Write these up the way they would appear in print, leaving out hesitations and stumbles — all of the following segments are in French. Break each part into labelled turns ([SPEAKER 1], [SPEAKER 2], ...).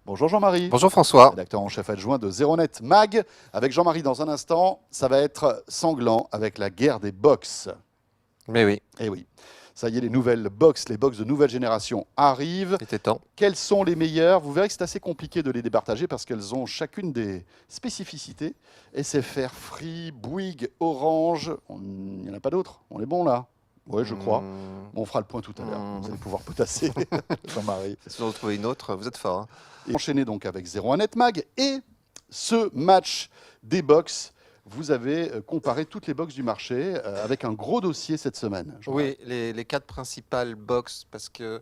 [SPEAKER 1] Bonjour Jean-Marie.
[SPEAKER 2] Bonjour François.
[SPEAKER 1] Rédacteur en chef adjoint de ZeroNet Mag. Avec Jean-Marie dans un instant, ça va être sanglant avec la guerre des box.
[SPEAKER 2] Mais oui,
[SPEAKER 1] Eh oui, ça y est, les nouvelles box, les box de nouvelle génération arrivent.
[SPEAKER 2] il était temps.
[SPEAKER 1] Quelles sont les meilleures? Vous verrez que c'est assez compliqué de les départager parce qu'elles ont chacune des spécificités. SFR, Free, Bouygues, Orange, il n'y en a pas d'autres. On est bon là? Oui, je crois. On fera le point tout à l'heure. Vous allez pouvoir potasser, Jean-Marie.
[SPEAKER 2] Si vous en trouvez une autre, vous êtes fort. Hein.
[SPEAKER 1] Et enchaîner donc avec 01net Mag et ce match des box. Vous avez comparé toutes les box du marché avec un gros dossier cette semaine.
[SPEAKER 2] Oui, les quatre principales box, parce que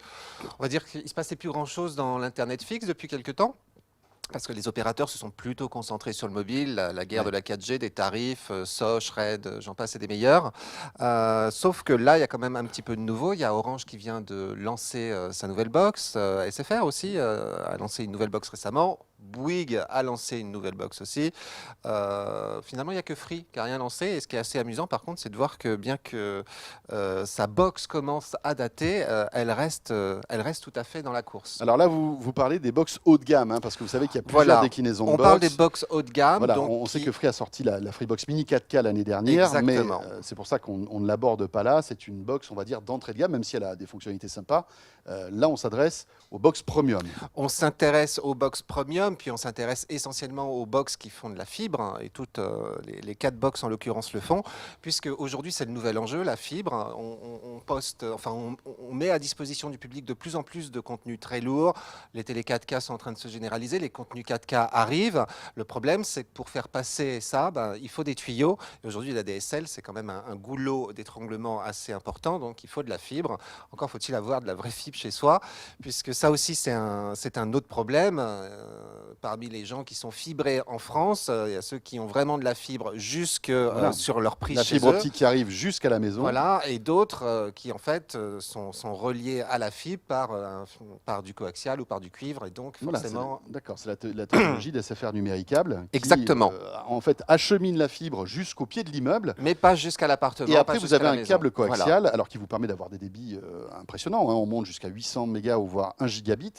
[SPEAKER 2] on va dire qu'il ne se passait plus grand-chose dans l'Internet fixe depuis quelques temps. Parce que les opérateurs se sont plutôt concentrés sur le mobile, la guerre de la 4G, des tarifs, Soch, Red, j'en passe et des meilleurs. Sauf que là, il y a quand même un petit peu de nouveau. Il y a Orange qui vient de lancer sa nouvelle box. SFR aussi a lancé une nouvelle box récemment. Bouygues a lancé une nouvelle box aussi. Finalement, il n'y a que Free qui n'a rien lancé. Et ce qui est assez amusant, par contre, c'est de voir que bien que sa box commence à dater, elle reste tout à fait dans la course.
[SPEAKER 1] Alors là, vous parlez des box haut de gamme, hein, parce que vous savez qu'il y a plusieurs déclinaisons de box.
[SPEAKER 2] On parle des box haut de gamme.
[SPEAKER 1] Voilà, donc on sait que Free a sorti la Freebox Mini 4K l'année dernière,
[SPEAKER 2] Exactement.
[SPEAKER 1] mais c'est pour ça qu'on ne l'aborde pas là. C'est une box, on va dire, d'entrée de gamme, même si elle a des fonctionnalités sympas. Là, on s'adresse aux box premium.
[SPEAKER 2] On s'intéresse aux box premium, puis on s'intéresse essentiellement aux box qui font de la fibre, hein, et toutes les quatre box en l'occurrence le font, puisque aujourd'hui c'est le nouvel enjeu, la fibre. On met à disposition du public de plus en plus de contenus très lourds. Les télé 4K sont en train de se généraliser, les contenus 4K arrivent. Le problème, c'est que pour faire passer ça, il faut des tuyaux. Et aujourd'hui, la DSL, c'est quand même un goulot d'étranglement assez important, donc il faut de la fibre. Encore faut-il avoir de la vraie fibre chez soi, puisque ça aussi, c'est un autre problème. Parmi les gens qui sont fibrés en France, il y a ceux qui ont vraiment de la fibre jusque sur leur prise chez eux.
[SPEAKER 1] La fibre optique qui arrive jusqu'à la maison.
[SPEAKER 2] Voilà, et d'autres qui, en fait, sont reliés à la fibre par du coaxial ou par du cuivre, et donc forcément...
[SPEAKER 1] D'accord, c'est la technologie d'SFR numéricable qui,
[SPEAKER 2] Exactement.
[SPEAKER 1] En fait, achemine la fibre jusqu'au pied de l'immeuble.
[SPEAKER 2] Mais pas jusqu'à l'appartement.
[SPEAKER 1] Et après, vous avez un câble coaxial,
[SPEAKER 2] voilà,
[SPEAKER 1] alors qui vous permet d'avoir des débits impressionnants. Hein. On monte jusqu'à 800 mégas ou voire 1 gigabit.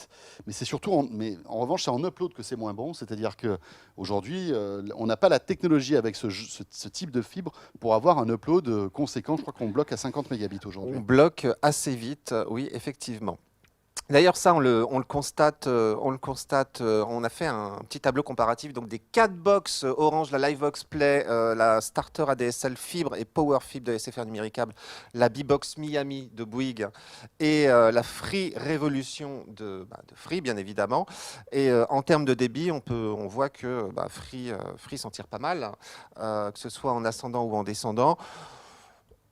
[SPEAKER 1] Mais c'est surtout, en revanche, c'est en upload que c'est moins bon. C'est-à-dire qu'aujourd'hui, on n'a pas la technologie avec ce type de fibre pour avoir un upload conséquent. Je crois qu'on bloque à 50 mégabits aujourd'hui.
[SPEAKER 2] On bloque assez vite, oui, effectivement. D'ailleurs, ça, on le constate. On a fait un petit tableau comparatif donc des 4 box Orange, la Livebox Play, la Starter ADSL Fibre et Power Fibre de SFR Numéricable, la B-Box Miami de Bouygues et la Free Révolution de Free, bien évidemment. Et en termes de débit, on voit que Free s'en tire pas mal, que ce soit en ascendant ou en descendant.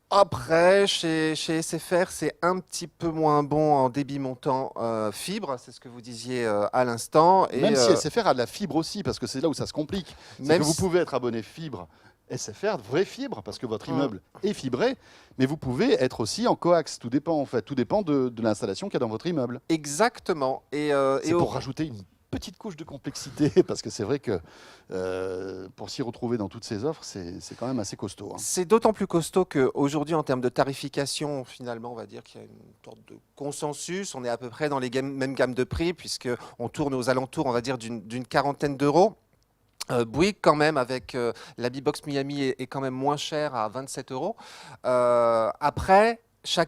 [SPEAKER 2] Après, chez SFR, c'est un petit peu moins bon en débit montant fibre, c'est ce que vous disiez à l'instant.
[SPEAKER 1] Même si SFR a de la fibre aussi, parce que c'est là où ça se complique. C'est que vous pouvez être abonné fibre SFR, vraie fibre, parce que votre immeuble est fibré, mais vous pouvez être aussi en coax. Tout dépend, en fait. Tout dépend de l'installation qu'il y a dans votre immeuble.
[SPEAKER 2] Exactement.
[SPEAKER 1] C'est pour rajouter une petite couche de complexité, parce que c'est vrai que pour s'y retrouver dans toutes ces offres, c'est quand même assez costaud. Hein.
[SPEAKER 2] C'est d'autant plus costaud qu'aujourd'hui, en termes de tarification, finalement, on va dire qu'il y a une sorte de consensus. On est à peu près dans les mêmes gammes de prix, puisqu'on tourne aux alentours, on va dire, d'une quarantaine d'euros. Bouygues, quand même, avec la B-Box Miami, est quand même moins cher à 27 euros. Après...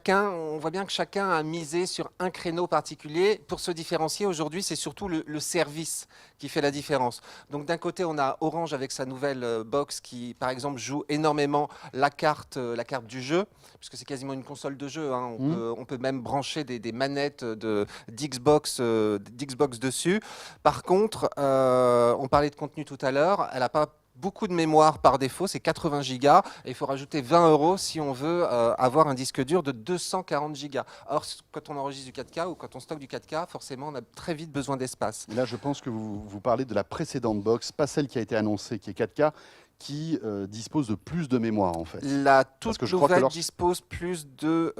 [SPEAKER 2] on voit bien que chacun a misé sur un créneau particulier. Pour se différencier, aujourd'hui, c'est surtout le service qui fait la différence. Donc d'un côté, on a Orange avec sa nouvelle box qui, par exemple, joue énormément la carte du jeu, puisque c'est quasiment une console de jeu. Hein. On peut même brancher des manettes d'Xbox dessus. Par contre, on parlait de contenu tout à l'heure, elle n'a pas beaucoup de mémoire par défaut, c'est 80 gigas et il faut rajouter 20 euros si on veut avoir un disque dur de 240 gigas. Or, quand on enregistre du 4K ou quand on stocke du 4K, forcément, on a très vite besoin d'espace.
[SPEAKER 1] Là, je pense que vous parlez de la précédente box, pas celle qui a été annoncée, qui est 4K, qui dispose de plus de mémoire, en fait.
[SPEAKER 2] La toute nouvelle dispose plus de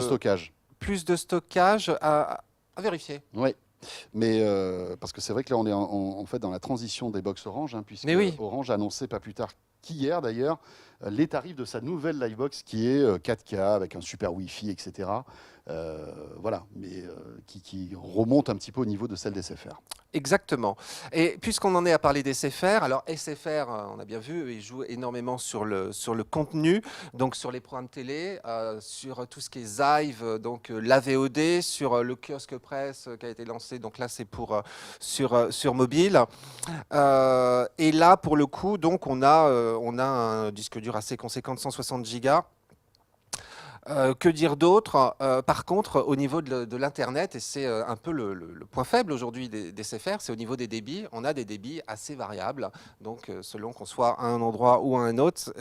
[SPEAKER 1] stockage.
[SPEAKER 2] Plus de stockage à vérifier.
[SPEAKER 1] Oui. Mais parce que c'est vrai que là, on est en fait dans la transition des box Orange, hein, puisque Orange a annoncé pas plus tard qu'hier d'ailleurs les tarifs de sa nouvelle Livebox qui est 4K avec un super Wi-Fi, etc. Voilà, mais qui remonte un petit peu au niveau de celle des SFR.
[SPEAKER 2] Exactement. Et puisqu'on en est à parler des SFR, alors SFR, on a bien vu, ils jouent énormément sur le contenu, donc sur les programmes télé, sur tout ce qui est Zive, donc la VOD, sur le kiosque presse qui a été lancé, donc là c'est pour sur mobile. Et là pour le coup, donc on a un disque dur assez conséquent de 160 gigas. Que dire d'autre? Par contre, au niveau de l'Internet, et c'est un peu le point faible aujourd'hui des SFR, c'est au niveau des débits. On a des débits assez variables. Donc, selon qu'on soit à un endroit ou à un autre,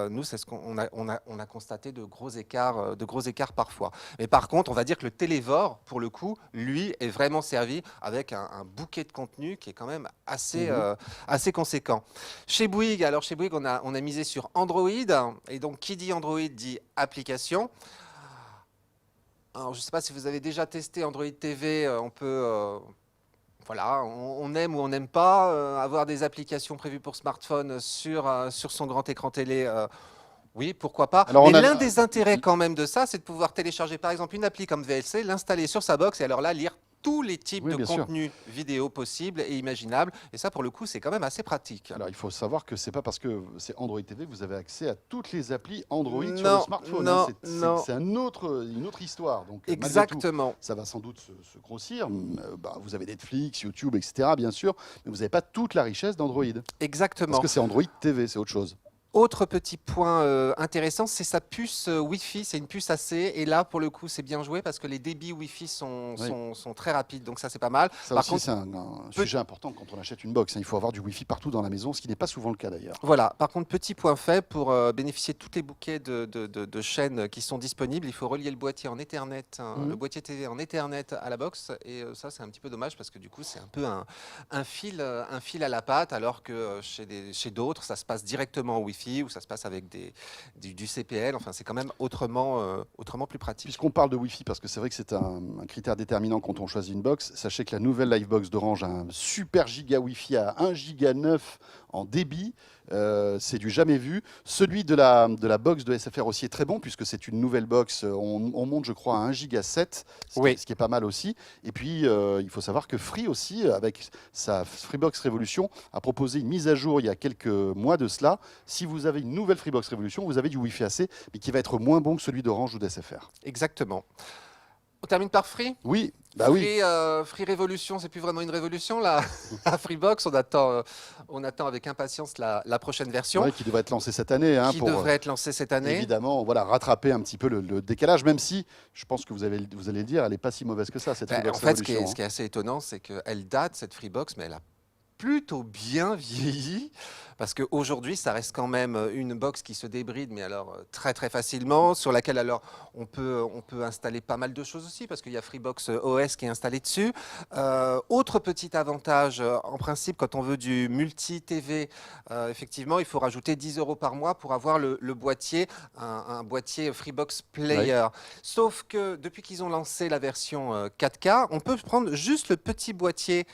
[SPEAKER 2] nous, c'est ce qu'on a constaté de gros écarts parfois. Mais par contre, on va dire que le Télévore, pour le coup, lui, est vraiment servi avec un bouquet de contenu qui est quand même assez conséquent. Chez Bouygues, on a misé sur Android. Et donc, qui dit Android dit application. Alors, je ne sais pas si vous avez déjà testé Android TV, on peut, voilà, on aime ou on n'aime pas avoir des applications prévues pour smartphone sur son grand écran télé. Oui, pourquoi pas.
[SPEAKER 1] Alors,
[SPEAKER 2] Mais l'un des intérêts quand même de ça, c'est de pouvoir télécharger par exemple une appli comme VLC, l'installer sur sa box et alors là lire tous les types de
[SPEAKER 1] bien sûr.
[SPEAKER 2] contenus vidéo possibles et imaginables. Et ça, pour le coup, c'est quand même assez pratique.
[SPEAKER 1] Alors, il faut savoir que c'est pas parce que c'est Android TV que vous avez accès à toutes les applis Android sur le
[SPEAKER 2] Non,
[SPEAKER 1] smartphone.
[SPEAKER 2] non,
[SPEAKER 1] C'est
[SPEAKER 2] non.
[SPEAKER 1] une autre histoire. Donc, malgré tout,
[SPEAKER 2] Exactement.
[SPEAKER 1] ça va sans doute se grossir. Vous avez Netflix, YouTube, etc., bien sûr, mais vous n'avez pas toute la richesse d'Android. Parce
[SPEAKER 2] Exactement.
[SPEAKER 1] que c'est Android TV, c'est autre chose.
[SPEAKER 2] Autre petit point intéressant, c'est sa puce Wi-Fi. C'est une puce AC. Et là, pour le coup, c'est bien joué parce que les débits Wi-Fi sont très rapides. Donc ça, c'est pas mal.
[SPEAKER 1] Ça
[SPEAKER 2] Par
[SPEAKER 1] aussi,
[SPEAKER 2] contre,
[SPEAKER 1] c'est un sujet important quand on achète une box. Il faut avoir du Wi-Fi partout dans la maison, ce qui n'est pas souvent le cas d'ailleurs.
[SPEAKER 2] voilà. Par contre, petit point faible, pour bénéficier de tous les bouquets de chaînes qui sont disponibles, il faut relier le boîtier en Ethernet, le boîtier TV en Ethernet à la box. Et ça, c'est un petit peu dommage parce que du coup, c'est un peu un fil à la patte, alors que chez d'autres, ça se passe directement en Wi-Fi ou ça se passe avec du CPL. Enfin, c'est quand même autrement plus pratique.
[SPEAKER 1] Puisqu'on parle de Wi-Fi, parce que c'est vrai que c'est un critère déterminant quand on choisit une box, sachez que la nouvelle Livebox d'Orange a un super giga Wi-Fi à 1 giga 9 en débit. C'est du jamais vu. Celui de la box de SFR aussi est très bon, puisque c'est une nouvelle box. On monte, je crois, à 1 giga 7, ce qui est pas mal aussi. Et puis, il faut savoir que Free aussi, avec sa Freebox Révolution, a proposé une mise à jour il y a quelques mois de cela. Si vous avez une nouvelle Freebox Révolution, vous avez du Wi-Fi AC, mais qui va être moins bon que celui d'Orange ou d'SFR.
[SPEAKER 2] Exactement. On termine par Free.
[SPEAKER 1] Oui, bah oui.
[SPEAKER 2] Free Révolution, c'est plus vraiment une révolution là. La Freebox, on attend avec impatience la prochaine version.
[SPEAKER 1] Ouais, qui devrait être lancée cette année.
[SPEAKER 2] Qui devrait être lancée cette année.
[SPEAKER 1] Évidemment, voilà, rattraper un petit peu le décalage, même si, je pense que vous allez le dire, elle n'est pas si mauvaise que ça, cette Freebox
[SPEAKER 2] en fait,
[SPEAKER 1] Révolution.
[SPEAKER 2] ce qui est assez étonnant, c'est qu'elle date, cette Freebox, mais elle a plutôt bien vieilli parce qu'aujourd'hui ça reste quand même une box qui se débride mais alors très très facilement, sur laquelle alors on peut installer pas mal de choses aussi parce qu'il y a Freebox OS qui est installé dessus. Autre petit avantage, en principe quand on veut du multi-TV, effectivement il faut rajouter 10 € par mois pour avoir le boîtier, un boîtier Freebox Player. Oui. Sauf que depuis qu'ils ont lancé la version 4K, on peut prendre juste le petit boîtier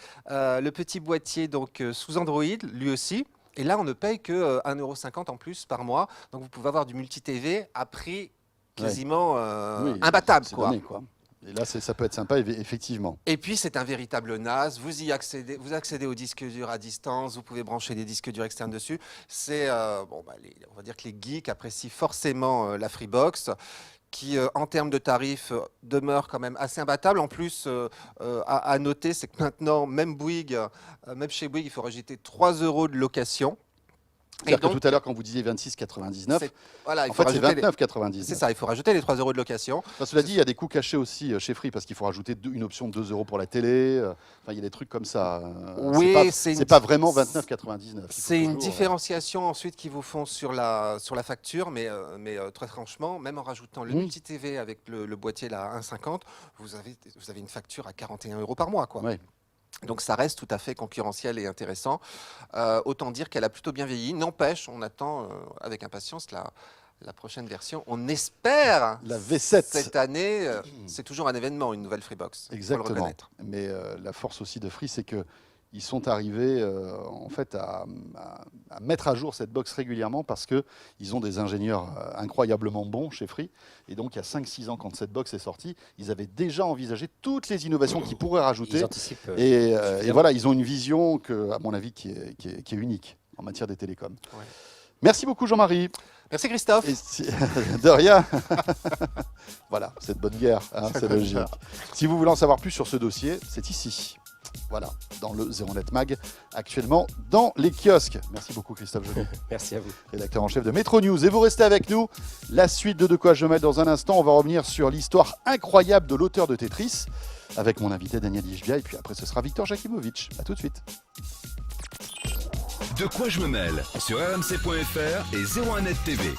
[SPEAKER 2] donc sous Android, lui aussi. Et là, on ne paye que 1,50 € en plus par mois. Donc, vous pouvez avoir du multi-TV à prix quasiment imbattable.
[SPEAKER 1] Donné, quoi. Et là, ça peut être sympa, effectivement.
[SPEAKER 2] Et puis, c'est un véritable NAS. Vous accédez au disque dur à distance. Vous pouvez brancher des disques durs externes dessus. C'est, on va dire que les geeks apprécient forcément la Freebox, qui, en termes de tarifs, demeure quand même assez imbattable. En plus, à noter, c'est que maintenant, même chez Bouygues, il faut rajouter 3 € de location.
[SPEAKER 1] C'est-à-dire que tout à l'heure, quand vous disiez 26,99,
[SPEAKER 2] voilà,
[SPEAKER 1] en fait, c'est 29,99.
[SPEAKER 2] C'est ça, il faut rajouter les 3 € de location.
[SPEAKER 1] Enfin, cela dit, il y a des coûts cachés aussi chez Free, parce qu'il faut rajouter une option de 2 € pour la télé. Enfin, il y a des trucs comme ça.
[SPEAKER 2] Oui,
[SPEAKER 1] c'est pas vraiment 29,99.
[SPEAKER 2] C'est une différenciation ensuite qu'ils vous font sur la facture, mais très franchement, même en rajoutant le multi-TV avec le boîtier là, 1,50, vous avez une facture à 41 € par mois, quoi.
[SPEAKER 1] Ouais.
[SPEAKER 2] Donc ça reste tout à fait concurrentiel et intéressant. Autant dire qu'elle a plutôt bien vieilli. N'empêche, on attend avec impatience la prochaine version. On espère
[SPEAKER 1] la V7
[SPEAKER 2] cette année. C'est toujours un événement, une nouvelle Freebox.
[SPEAKER 1] Exactement. Mais la force aussi de Free, c'est que ils sont arrivés en fait à mettre à jour cette box régulièrement parce qu'ils ont des ingénieurs incroyablement bons chez Free. Et donc, il y a 5-6 ans, quand cette box est sortie, ils avaient déjà envisagé toutes les innovations qu'ils pourraient rajouter.
[SPEAKER 3] Ils anticipent.
[SPEAKER 1] Et voilà, ils ont une vision, à mon avis, qui est unique en matière des télécoms.
[SPEAKER 2] Ouais.
[SPEAKER 1] Merci beaucoup, Jean-Marie.
[SPEAKER 2] Merci Christophe.
[SPEAKER 1] De rien. Voilà, c'est de bonne guerre, hein, c'est logique. Si vous voulez en savoir plus sur ce dossier, c'est ici. Voilà, dans le Zéro Net Mag, actuellement dans les kiosques. Merci beaucoup Christophe Joly,
[SPEAKER 3] Merci à vous.
[SPEAKER 1] rédacteur en chef de Métro News. Et vous restez avec nous. La suite de quoi je mêle dans un instant. On va revenir sur l'histoire incroyable de l'auteur de Tetris avec mon invité Daniel Ishbia. Et puis après, ce sera Victor Jakimovic. A tout de suite.
[SPEAKER 4] De quoi je me mêle sur rmc.fr et 01net TV.